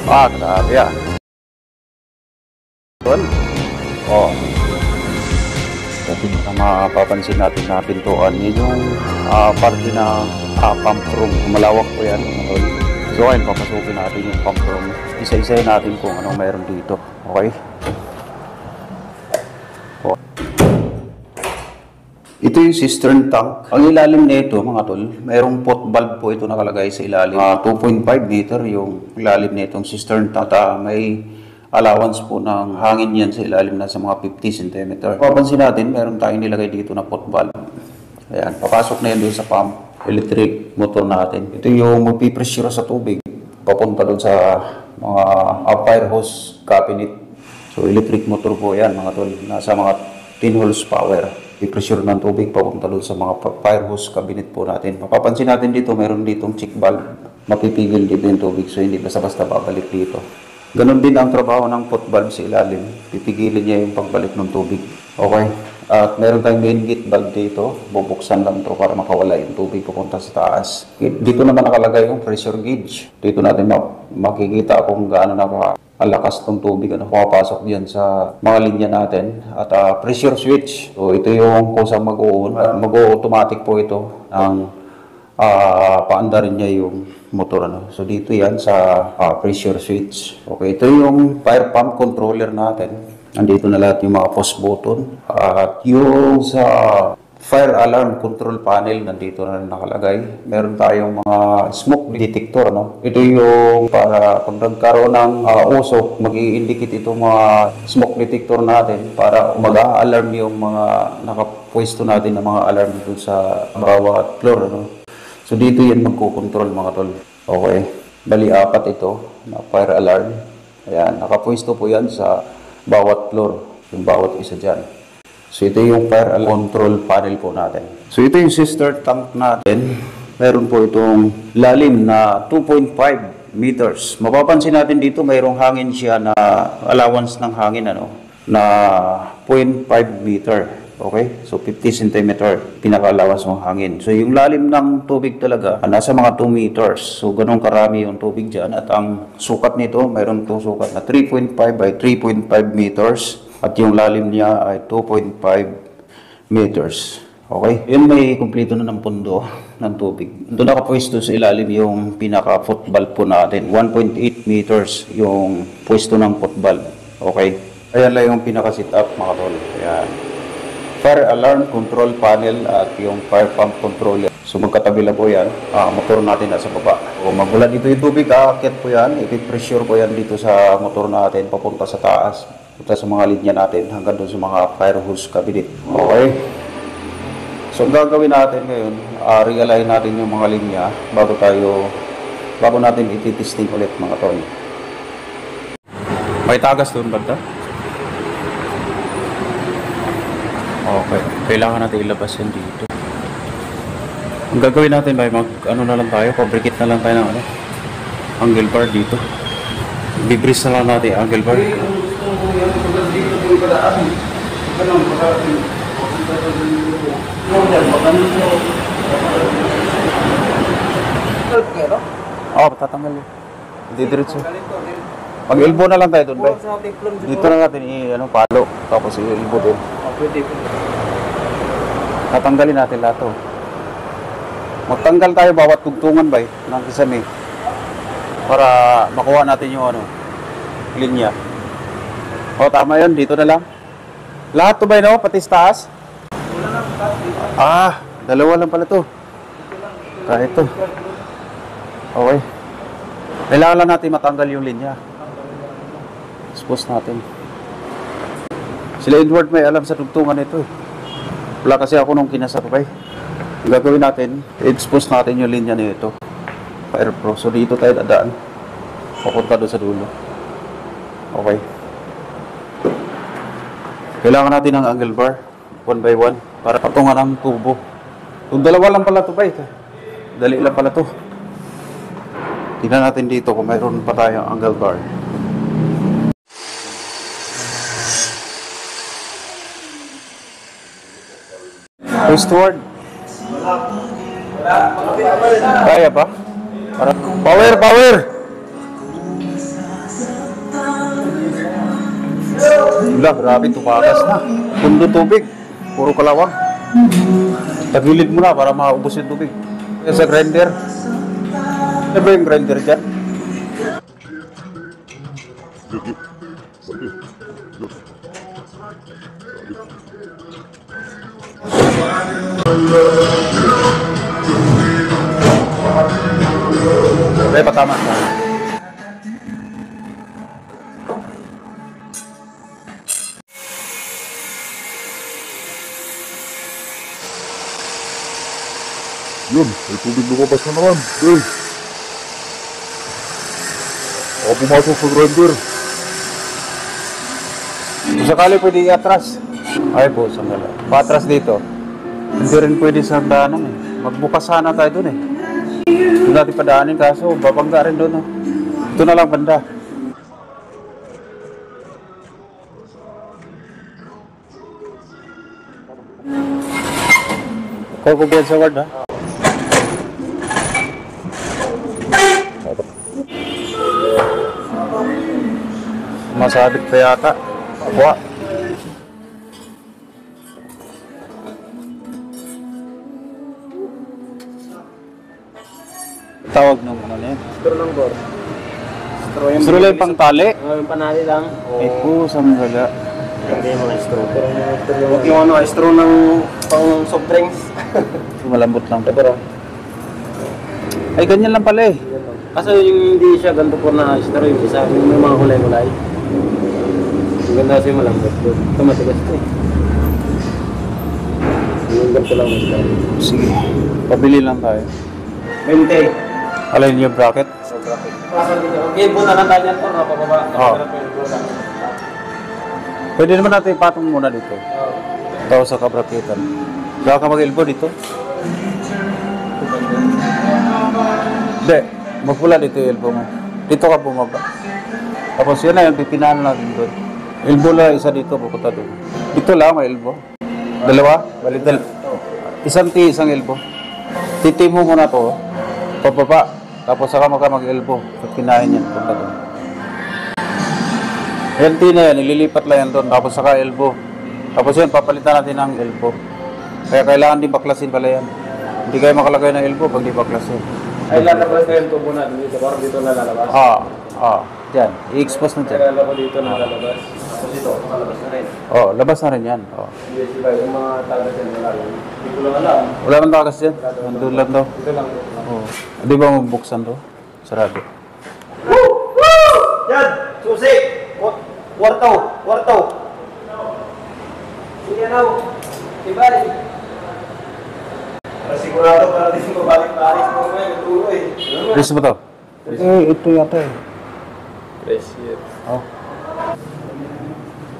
Grabe ah. Doon. Oh. Kasi mapapansin natin na pintuan. Yun yung parte na pump room. Malawak po yan. So ayun, papasukin natin yung pump room. Isa-isayin natin kung anong mayroon dito. Okay? Oh. Ito yung cistern tank. Ang ilalim nito mga tol, mayroong pot valve po ito nakalagay sa ilalim. 2.5 meter yung ilalim nitong cistern tank. May allowance po ng hangin yan sa ilalim na sa mga 50 cm. Papansin natin, meron tayong nilagay dito na pot valve. Ayan, papasok na yan doon sa pump, electric motor natin. Ito yung magpipressure sa tubig. Papunta doon sa mga fire hose cabinet. So electric motor po yan mga tol. Nasa mga 10 horsepower. I-pressure ng tubig papunta doon sa mga fire hose cabinet po natin. Mapapansin natin dito, meron ditong check valve. Mapipigil dito yung tubig so hindi basta-basta babalik dito. Ganon din ang trabaho ng pot valve sa ilalim. Pipigilin niya yung pagbalik ng tubig. Okay. At meron tayong main gate valve dito. Bubuksan lang to para makawala yung tubig pupunta sa taas. Dito naman nakalagay yung pressure gauge. Dito natin makikita kung gaano nakalakas tong tubig na pumapasok diyan sa mga linya natin. At pressure switch. So ito yung kung saan mag-o-on. Mag-o-automatic po ito ng paandarin niya yung motor. So dito yan sa pressure switch. Okay, ito yung fire pump controller natin. Nandito na lahat yung mga push button. At yung sa fire alarm control panel, nandito na nakalagay. Meron tayong mga smoke detector. Ito yung para pag nagkaroon ng usok, mag-i-indicate itong mga smoke detector natin para mag-a-alarm yung mga nakapwesto natin ng mga alarm dito sa bawat floor. So dito yan magkukontrol mga tol. Okay. Bali apat ito na fire alarm. Ayan. Nakapwesto po yan sa bawat floor. Yung bawat isa dyan. So ito yung fire alarm control panel po natin. So ito yung cistern tank natin. Meron po itong lalim na 2.5 meters. Mapapansin natin dito mayroong hangin siya na allowance ng hangin na 0.5 meter. Okay? So, 50 cm pinaka-allowance ng hangin. So, yung lalim ng tubig talaga, nasa mga 2 meters. So, ganun karami yung tubig dyan. At ang sukat nito, mayroon itong sukat na 3.5 by 3.5 meters. At yung lalim niya ay 2.5 meters. Okay? Yun may kumpleto na ng pundo ng tubig. Doon nakapwesto sa ilalim yung pinaka-foot valve po natin. 1.8 meters yung pwesto ng foot valve. Okay? Ayan lang yung pinaka-sit-up mga tol. Ayan. Fire alarm control panel at yung fire pump controller. So magkatabi lang po yan. Motor natin nasa baba. So magulan dito yung tubig, aakyat po yan. I-pressure po yan dito sa motor natin papunta sa taas. Punta sa mga linya natin hanggang doon sa mga fire hose cabinet. Okay. So ang gagawin natin ngayon, realign natin yung mga linya bago natin iti-testing ulit mga tol. May tagas doon ba ito? Okay, kailangan natin ilabas yan dito. Ang gagawin natin ba, na lang tayo, fabricate na lang tayo ng angle bar dito. Bibris na lang natin angle bar. Tatanggal yun. Hindi diretso. Mag-elbow na lang tayo doon, ba? Dito na natin palo, tapos i-elbow doon. Tatanggalin natin lahat to. Magtanggal tayo bawat tugtungan ba ng kisame para makuha natin yung linya. Tama yun, dito na lang. Lahat to ba pati sa taas? Dalawa lang pala to. Kahit to. Okay. Kailangan lang natin matanggal yung linya. Expose natin. Sila Edward may alam sa tugtungan ito. Wala kasi ako nung kinasabay. Ang gagawin natin, expose natin yung linya nito. Fire Pro. So dito tayo dadaan. Papunta doon sa dulo. Okay. Kailangan natin ng angle bar. 1 by 1. Para patungan ang tubo. Kung dalawa lang pala ito ba ito. Dali lang pala ito. Tingnan natin dito kung mayroon pa tayong angle bar. Westward. Kaya pa? Power! Wala, grabe, tumakas na. Pundo tubig. Puro kalawang. Tagilid mo na para maubos yung tubig. Kaya sa grinder. Ano ba yung grinder dyan? Ay, patama na. Yun, may tubig lumabas na naman. Hey! Ako pumasok sa grinder. Kung sakali pwede i-atras. Ay po, sandala. Pa-atras dito. Hindi rin pwede sa daanan eh. Magbukas sana tayo dun eh. Doon natin padaanin kaso babangga rin doon. Ito na lang banda. Kaya ko sa word ha? Masabit pa yata. Kuha. Tawag nung ano na yun? Straw lang, bro. Straw lang pang tali? Yung panali lang. Ay po, samgala. Hindi yung mga straw. Pero huwag yung ano, straw ng pang soft drinks. Malambot lang. Pero, Ay, ganyan lang pala eh. kaso yung hindi siya ganito po na straw, yung isa, yung may mga kulay-kulay. Yung ganda kasi yung malambot. Ito matigas ito eh. Yung ganito lang mas lang. Sige, pabili lang tayo. 20. Alin yung bracket? Okay, buta lang tayo dyan po, napababa. Oo. Pwede naman natin ipatong muna dito. Tao sa kabraketan. Baka ka mag-elbow dito? Hindi. Magpula dito yung elbow mo. Dito ka bumaba. Tapos yun na yung pipinahan natin doon. Elbow lang isa dito, pupunta doon. Dito lang may elbow. Dalawa? Balik isang isang elbow. Titi mo muna to. Pababa. Tapos saka mag-elbow. Pipinahin yan. Punta doon. Yan T na yan. Ililipat lang yan doon. Tapos saka elbow. Tapos yun, papalitan natin ng elbow. Kaya kailangan din baklasin pala yan. Hindi kayo makalagay ng elbow pag di baklasin. Ay, lalabas na yung tubo natin dito. Parang dito na lalabas. Diyan. I-expose na dyan. Kaya alam ko dito na lalabas. Tapos dito, makalabas na rin. Labas na rin yan. Yes, iba. Yung mga tagas yan wala. Hindi ko lang alam. Wala nang takas dyan. Nandun lang daw. Dito lang. Di ba magbuksan to? Sarado. Yan! Susi! Kwarto! Kwarto! Sige na. Ibali. Sigurado para din ko balik-balik mo ngayon. Tulo eh. Press mo to? Ito yata eh. Press here.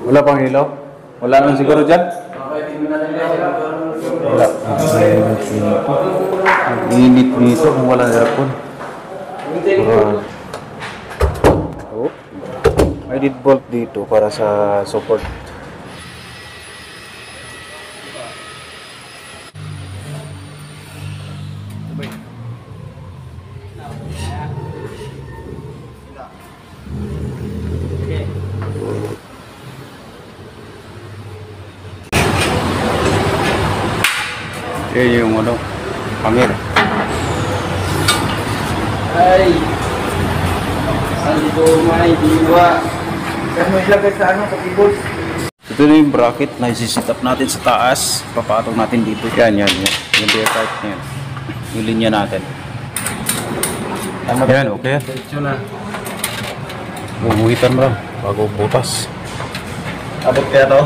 Wala pang ilaw? Wala naman siguro dyan? Wala. Ang init dito kung wala aircon. May lead bolt dito para sa support. Yan yung ano, pangir. Ay! Andito may diwa. Kaya mo ilagay sa ano, sa keyboard. Ito na yung bracket na isi-set up natin sa taas. Papatong natin dito. Yan. Yung bear part na yan. Yung linya natin. Yan, okay. Diretso na. Bubuhitan mo lang bago butas. Abot kaya to?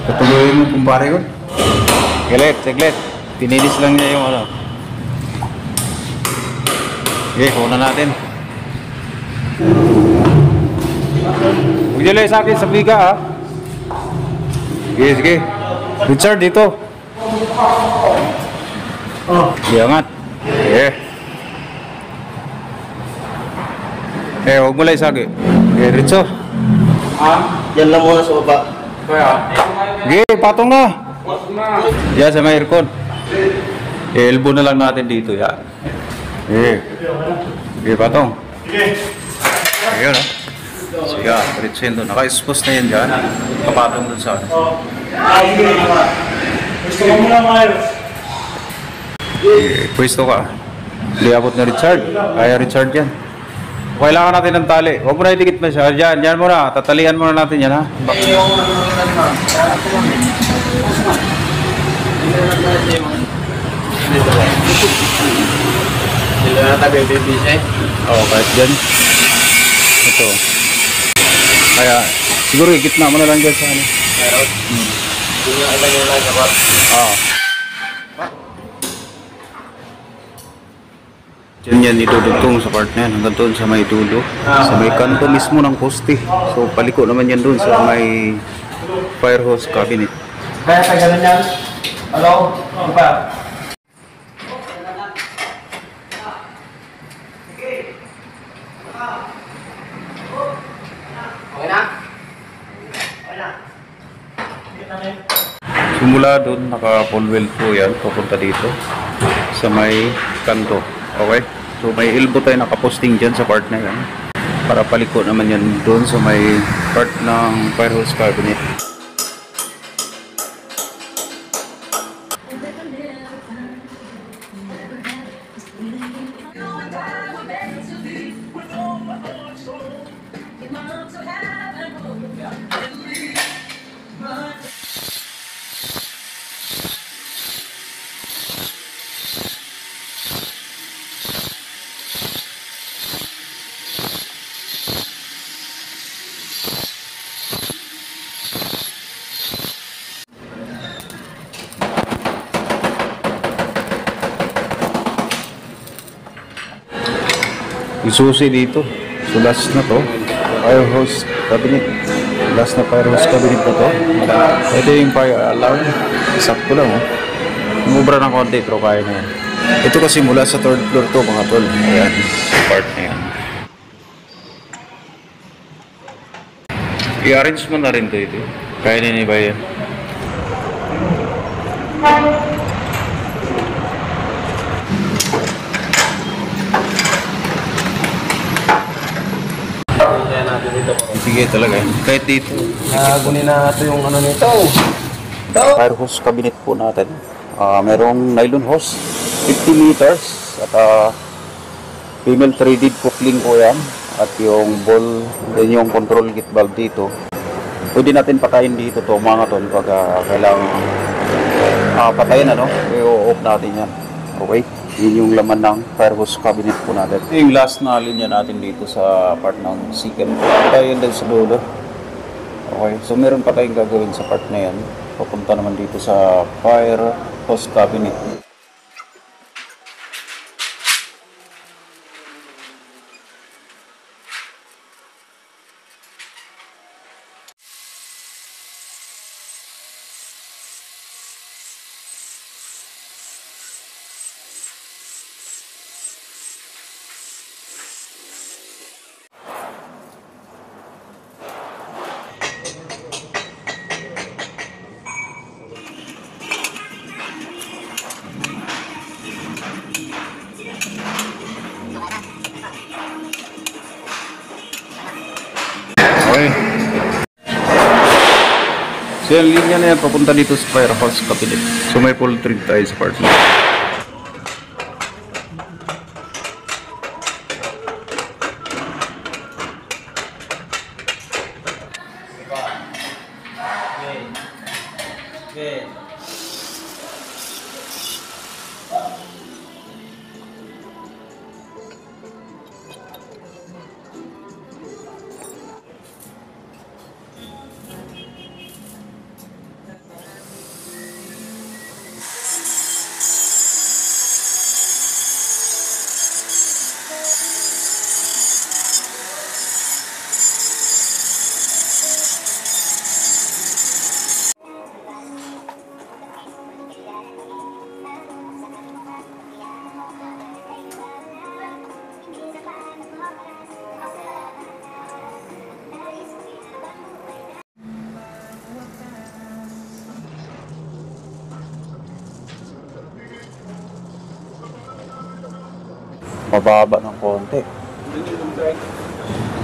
Patuloyin mo kumpare ko. Saglit. Tinilis lang niya yung ano. Okay, kuna natin. Huwag niyo lang sa akin sa biga ha. Sige. Richard dito. Angat. Huwag mo lang isagi. Richard. Yan lang muna sa baba. Patong na. Yan sa may aircon. Elbow na lang natin dito yan. Sige pa tong. Ayun o. Sige, pretsin doon. Naka-expose na yan dyan. Kapatong doon sa ano. Pwesto ka. Hindi abot na Richard. Kaya Richard yan. Kailangan natin ng tali. Huwag mo na itikit na siya. Diyan muna. Tatalian muna natin yan ha. Sila na tabi baby siya. Oo, kahit dyan. Ito. Kaya, siguro gitna mo na lang dyan sa ano. Meron. Hindi nga ilan yung nagkakot. Oo. Diyan yan idudugtong sa part na yan. Hanggang doon sa may dulo. Sa may kanto mismo ng poste. So, paliko naman yan doon sa may fire hose cabinet. Kaya tagalan yan. Hello? Ba? Simula doon, naka-full wheel po yan, papunta dito sa may kanto. Okay? So may elbow tayo nakaposting dyan sa part na yan para paliko naman yan doon sa may part ng fire hose cabinet. Isusi dito. So last na to. Fire hose cabinet. Last na fire hose cabinet na to. Ito yung fire alarm. Sakto lang oh. Umubra ng konti pero kaya na yan. Ito kasi mula sa third floor to mga tol. Ayan. Part na yan. I-arrange mo na rin to ito. Kaya na ba yan? Sige talaga. Kahit dito. Kunin na ito yung ano nito. Fire hose cabinet po natin. Merong nylon hose. 50 liters. At female threaded coupling po yan. At yung ball, then yung control gate valve dito. Pwede natin patayin dito to mga tol pag kailangan patayin ano. I-off natin yan. Okay. Yun yung laman ng fire hose cabinet po natin. Yung last na linya natin dito sa part ng sikam. Patayin din sa dulo. Okay, so meron pa tayong gagawin sa part na yan. Papunta naman dito sa fire hose cabinet. Okay. So yung linya na yan papunta dito sa fire hose cabinet. So may pull thread tayo sa part na. mababa ng konti.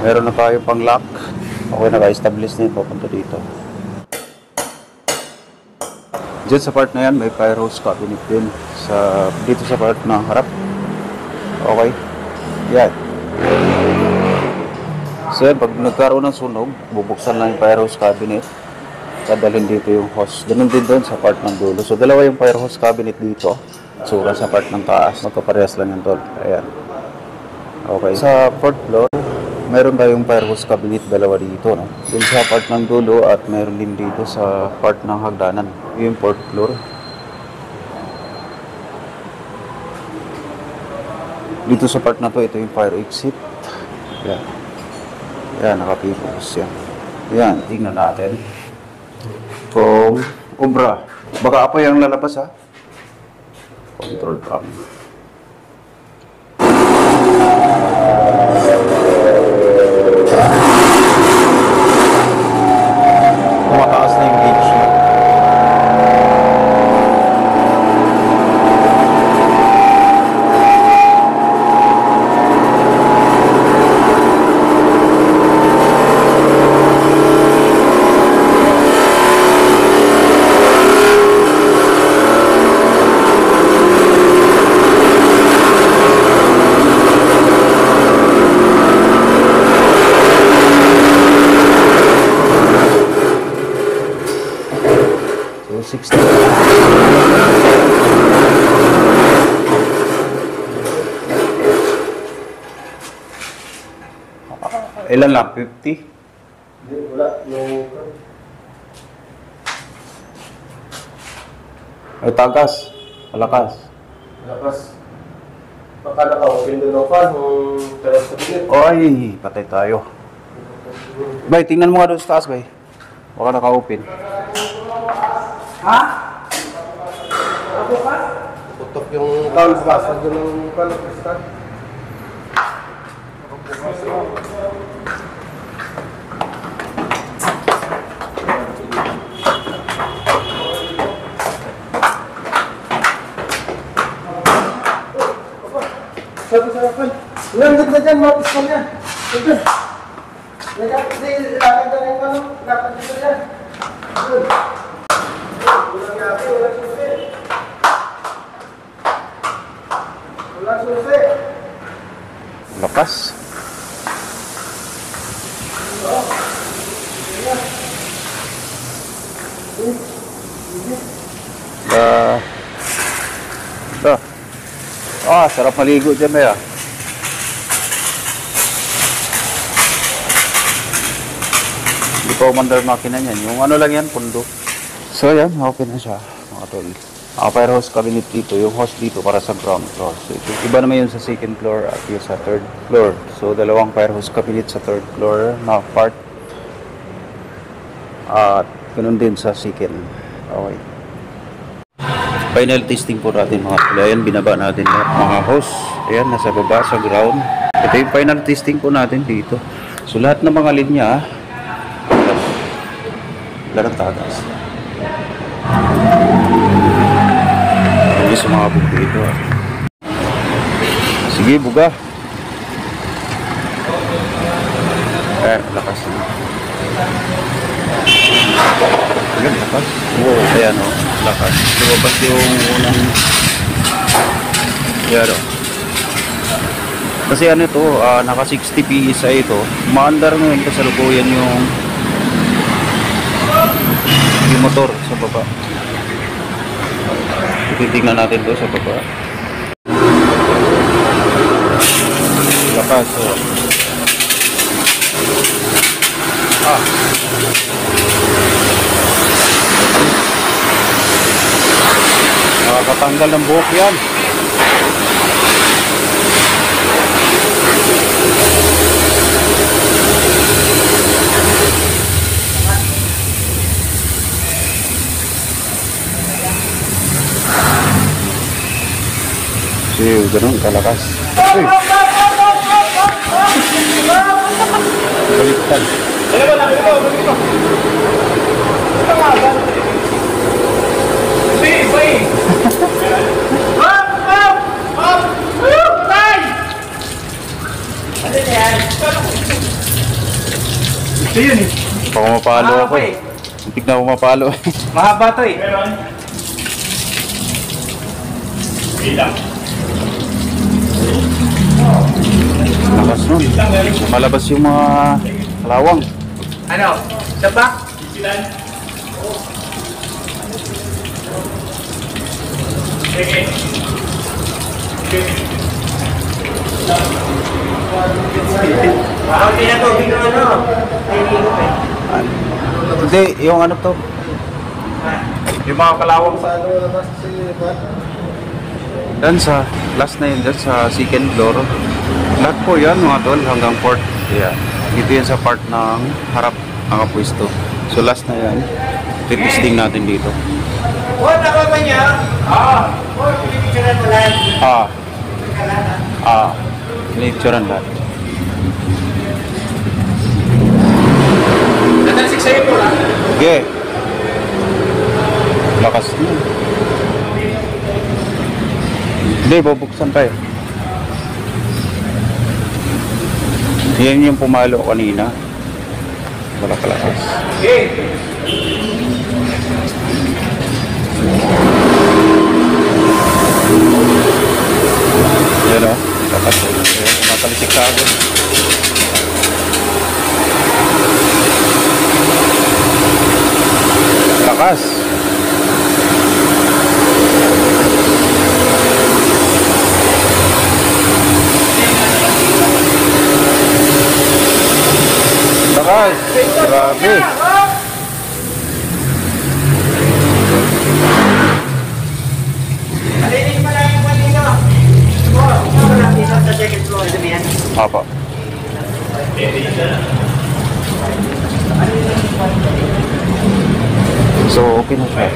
Meron na tayo pang lock. Okay, naka-establish na yun papunta dito. Diyan sa part na yan, may fire hose cabinet din. Dito sa part na harap. Okay. Yan. So yan, pag nagkaroon ng sunog, bubuksan lang yung fire hose cabinet. Dadalhin dito yung hose. Ganun din doon sa part ng dulo. So dalawa yung fire hose cabinet dito. Sura sa part ng taas. Magkaparehas lang yan doon. Ayan. Okay. Sa fourth floor, meron tayong fire hose cabinet, dalawa dito, no? Dun sa part ng dulo at meron din dito sa part ng hagdanan. Yung fourth floor. Dito sa part na to, ito yung fire exit. Yan. Yan, nakapipos yan. Yan, tingnan natin. Kung ubra. Baka apoy ang lalabas, ha? Control cam. Tumataas na yung gauge niya. So, 60. Ilan lang? 50? Hindi, wala. Yung... Ay, tagas. Malakas. Lakas. Baka naka-open doon ako nung tayo sa bilit. Ay, patay tayo. Bay, tingnan mo nga doon sa taas, bay. Baka naka-open. Ha? Ako ka? Tutok yung taon sa basa doon ng kristal. Sabi. Nandun na dyan, mga pistol yan. Nandun. Lakad na yung ano. Lakad dito yan. Nandun. Walang yapi, walang susi. Walang susi. Lakas. Sarap maligo dyan, Maya. Hindi pa umandar makina niyan. Yung ano lang yan, pundo. So, yan. Okay na siya, mga tol. Fire hose cabinet dito. Yung hose dito para sa ground floor. So, iba naman yun sa second floor at yung sa third floor. So, dalawang fire hose cabinet sa third floor na part. At ganun din sa second. Okay. Final testing po natin mga tol. Ayan, binaba natin mga hose. Ayan, nasa baba sa ground. Ito yung final testing po natin dito. So, lahat ng mga linya, larang tagas. Hindi sa mga bug dito. Sige, buga. Lakas na. Ayan, lakas. Wow, ayan o. Lakas. Lumabas yung unang yaro. Kasi ano ito, naka 60 PSI ito. Maandar ngayon kasalukuyan yung motor sa baba. Titingnan natin to sa baba. Lakas o. Nakakatanggal ng buhok yan. Kasi ganun kalakas. Uy! Baliktad. mapalo ako eh. Muntik na ako mapalo eh. Mahaba to eh. Lakas nun. Malabas yung mga kalawang. Ano? Sabak? Hindi na to, bigyan ano. Hindi, yung ano to. Yung mga kalawang sa yan sa last na yun dyan sa second floor. Lahat po yan mga tol hanggang fourth. Yeah. Dito yan sa part ng harap ng kapwisto. So last na yan. Titisting natin dito. What ako ba niya? Pinipicturan mo lang. Pinicturan lahat. Natansik sa'yo po lang. Okay. Lakas na. Hindi, bubuksan tayo. Yan yung pumalo kanina. Wala kalakas. Okay. Yan o. Lakas. Matalisik sa agad. Lakas. Lakas. Grabe. Alinig mo lang yung kanino. Ito lang dito sa second floor. Sabihan. Apa. So, okay na siya.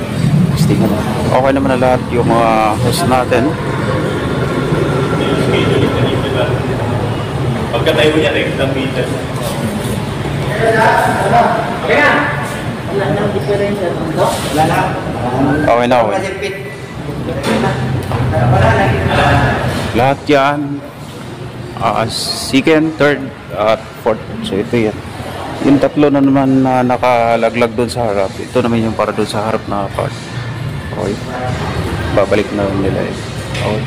Testingan na. Okay naman na lahat yung mga host natin. Pagkatayo niya rin, ng meter. Okay na. Wala nang diferensya. Wala na. Okay na, okay. Lahat yan. Second, third, at fourth. So, ito yan. Yung tatlo na naman na nakalaglag doon sa harap. Ito naman yung para doon sa harap na part. Okay. Babalik na nila eh. Okay.